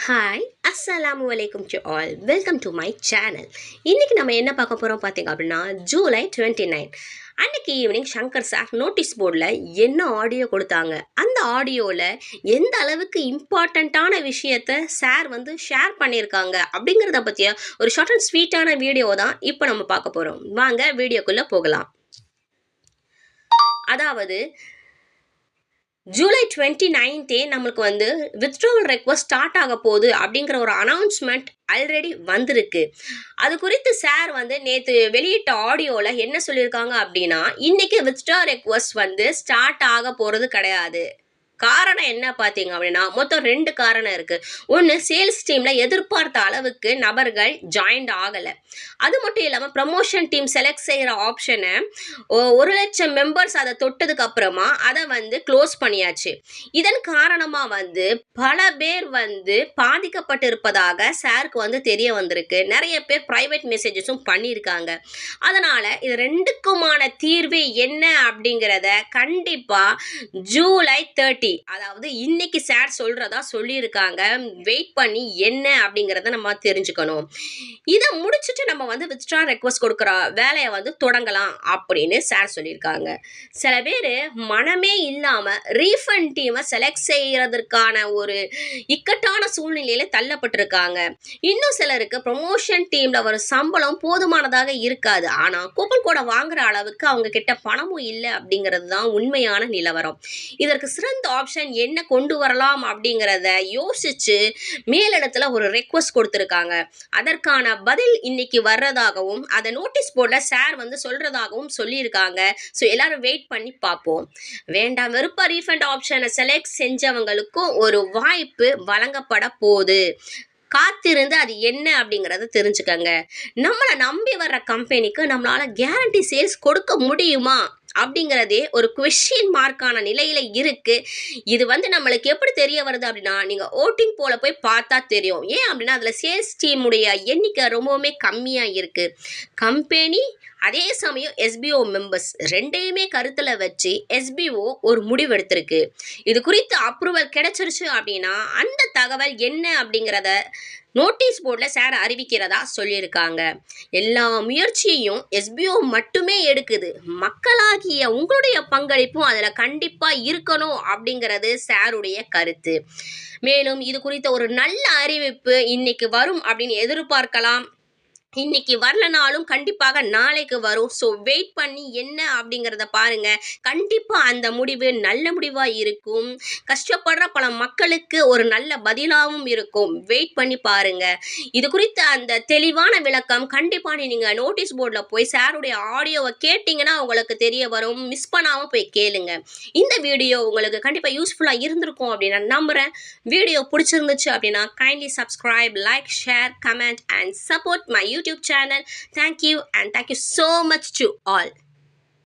Hi அஸ்ஸலாமு அலைக்கும் to all welcome to my channel. இன்றைக்கி நம்ம என்ன பார்க்க போகிறோம் பார்த்தீங்க அப்படின்னா ஜூலை 29 அன்றைக்கி ஈவினிங் சங்கர் சார் நோட்டீஸ் போர்டில் என்ன ஆடியோ கொடுத்தாங்க, அந்த ஆடியோவில் எந்த அளவுக்கு இம்பார்ட்டண்ட்டான விஷயத்தை சார் ஷேர் பண்ணியிருக்காங்க அப்படிங்கிறத பற்றிய ஒரு ஷார்ட் அண்ட் ஸ்வீட்டான வீடியோ தான் இப்போ நம்ம பார்க்க போகிறோம். வாங்க வீடியோக்குள்ளே போகலாம். அதாவது ஜூலை 29 நம்மளுக்கு வித்ட்ராவல் ரெக்வஸ்ட் ஸ்டார்ட் ஆக போகுது அப்படிங்கிற ஒரு அனௌன்ஸ்மெண்ட் ஆல்ரெடி வந்திருக்கு. அது குறித்து சார் நேற்று வெளியிட்ட ஆடியோவில் என்ன சொல்லியிருக்காங்க அப்படின்னா, இன்னைக்கு வித்ட்ரா ரெக்வஸ்ட் ஸ்டார்ட் ஆக போகிறது கிடையாது. காரணம் என்ன பார்த்தீங்க அப்படின்னா, மொத்தம் 2 காரணம் இருக்குது. ஒன்று, சேல்ஸ் டீமில் எதிர்பார்த்த அளவுக்கு நபர்கள் ஜாயின்ட் ஆகலை. அது மட்டும் இல்லாமல் ப்ரமோஷன் டீம் செலக்ட் செய்கிற ஆப்ஷனை 1,00,000 மெம்பர்ஸ் அதை தொட்டதுக்கு அப்புறமா அதை க்ளோஸ் பண்ணியாச்சு. இதன் காரணமாக பல பேர் பாதிக்கப்பட்டு இருப்பதாக சாருக்கு தெரிய வந்திருக்கு. நிறைய பேர் ப்ரைவேட் மெசேஜஸும் பண்ணியிருக்காங்க. அதனால் இது 2க்குமான தீர்வு என்ன அப்படிங்கிறத கண்டிப்பாக ஜூலை 30, அதாவது இன்னைக்கு சார் சொல்றதா சொல்லியிருக்காங்க. வெயிட் பண்ணி என்ன அப்படிங்கிறத நம்ம தெரிஞ்சுக்கணும். இதை முடிச்சுட்டு நம்ம வித்ட்ரா ரெக்வஸ்ட் கொடுக்குற வேலையை தொடங்கலாம் அப்படின்னு சார் சொல்லியிருக்காங்க. சில பேர் மனமே இல்லாமல் ரீஃபண்ட் டீமை செலக்ட் செய்யறதுக்கான ஒரு இக்கட்டான சூழ்நிலையில தள்ளப்பட்டிருக்காங்க. இன்னும் சிலருக்கு ப்ரமோஷன் டீம்ல ஒரு சம்பளம் போதுமானதாக இருக்காது. ஆனால் கூப்பன் கோடை வாங்குற அளவுக்கு அவங்க கிட்ட பணமும் இல்லை அப்படிங்கிறது தான் உண்மையான நிலவரம். இதற்கு சிறந்த ஆப்ஷன் என்ன கொண்டு வரலாம் அப்படிங்கிறத யோசிச்சு மேலிடத்துல ஒரு ரெக்வஸ்ட் கொடுத்துருக்காங்க. அதற்கான பதில் இன்னைக்கு வர்றதாகவும் அதை நோட்டீஸ் போர்டில் சார் சொல்றதாகவும் சொல்லியிருக்காங்க. ஸோ எல்லாரும் வெயிட் பண்ணி பார்ப்போம். வேண்டாம் வெறுப்ப ரீஃபண்ட் ஆப்ஷனை செலக்ட் செஞ்சவங்களுக்கும் ஒரு வாய்ப்பு வழங்கப்பட போகுது. காத்திருந்து அது என்ன அப்படிங்கிறத தெரிஞ்சுக்கங்க. நம்மளை நம்பி வர்ற கம்பெனிக்கு நம்மளால கேரண்டி சேல்ஸ் கொடுக்க முடியுமா அப்படிங்கிறதே ஒரு கொஸ்டின் மார்க்கான நிலையில இருக்கு. இது நம்மளுக்கு எப்படி தெரிய வருது அப்படின்னா, நீங்க ஓட்டிங் போல போய் பார்த்தா தெரியும். ஏன் அப்படின்னா அதுல சேல்ஸ் டீமுடைய எண்ணிக்கை ரொம்பவுமே கம்மியா இருக்கு. கம்பெனி அதே சமயம் எஸ்பிஓ மெம்பர்ஸ் ரெண்டையுமே கருத்தில் வச்சு எஸ்பிஓ ஒரு முடிவு எடுத்திருக்கு. இது குறித்து அப்ரூவல் கிடைச்சிருச்சு அப்படின்னா அந்த தகவல் என்ன அப்படிங்கிறத நோட்டீஸ் போர்டில் சார் அறிவிக்கிறதா சொல்லியிருக்காங்க. எல்லா முயற்சியையும் எஸ்பிஓ மட்டுமே எடுக்குது. மக்களாகிய உங்களுடைய பங்களிப்பும் அதில் கண்டிப்பாக இருக்கணும் அப்படிங்கிறது சாருடைய கருத்து. மேலும் இது குறித்த ஒரு நல்ல அறிவிப்பு இன்னைக்கு வரும் அப்படின்னு எதிர்பார்க்கலாம். இன்னைக்கு வரலனாலும் கண்டிப்பாக நாளைக்கு வரும். ஸோ வெயிட் பண்ணி என்ன அப்படிங்கிறத பாருங்க. கண்டிப்பாக அந்த முடிவு நல்ல முடிவாக இருக்கும். கஷ்டப்படுற பல மக்களுக்கு ஒரு நல்ல பதிலாகவும் இருக்கும். வெயிட் பண்ணி பாருங்க. இது குறித்த அந்த தெளிவான விளக்கம் கண்டிப்பாக நீங்கள் நோட்டீஸ் போர்டில் போய் சாருடைய ஆடியோவை கேட்டிங்கன்னா உங்களுக்கு தெரிய வரும். மிஸ் பண்ணாமல் போய் கேளுங்க. இந்த வீடியோ உங்களுக்கு கண்டிப்பாக யூஸ்ஃபுல்லாக இருந்திருக்கும் அப்படின்னு நான் நம்புகிறேன். வீடியோ பிடிச்சிருந்துச்சு அப்படின்னா kindly subscribe, like, share, comment and support my YouTube channel. Thank you and thank you so much to all.